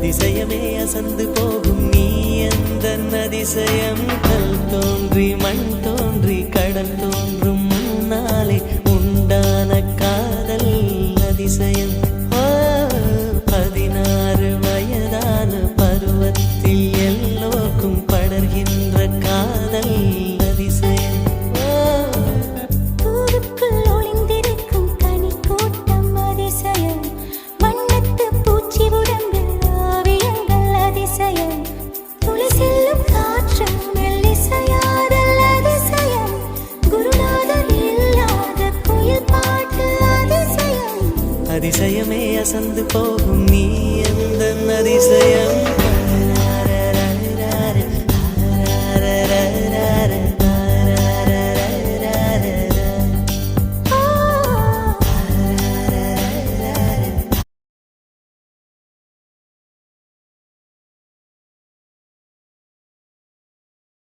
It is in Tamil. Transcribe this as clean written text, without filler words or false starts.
அதிசயமே அசந்து போகும் நீ எந்த அதிசயம் கல் தோன்றி மண் தோன்றி கடல் தோன்றும் முன்னாலே உண்டான காதல் அதிசயம் 16 வயதான பருவத்தில் எல்லோருக்கும் படர்கின்ற காதல் அதிசயம் பூவுக்குள் ஒளிந்திருக்கும் கனி கூட்டம் அதிசயம் வண்ணத்து பூச்சி உடம்பில் ஓவியங்கள் அதிசயம் துளி செல்லும் காற்று மெல்லிசையாதல் அதிசயம் குருநாதர் இல்லாத குயில் பாட்டு அதிசயம் அதிசயமே அசந்து போகும் நீ எந்த அதிசயம்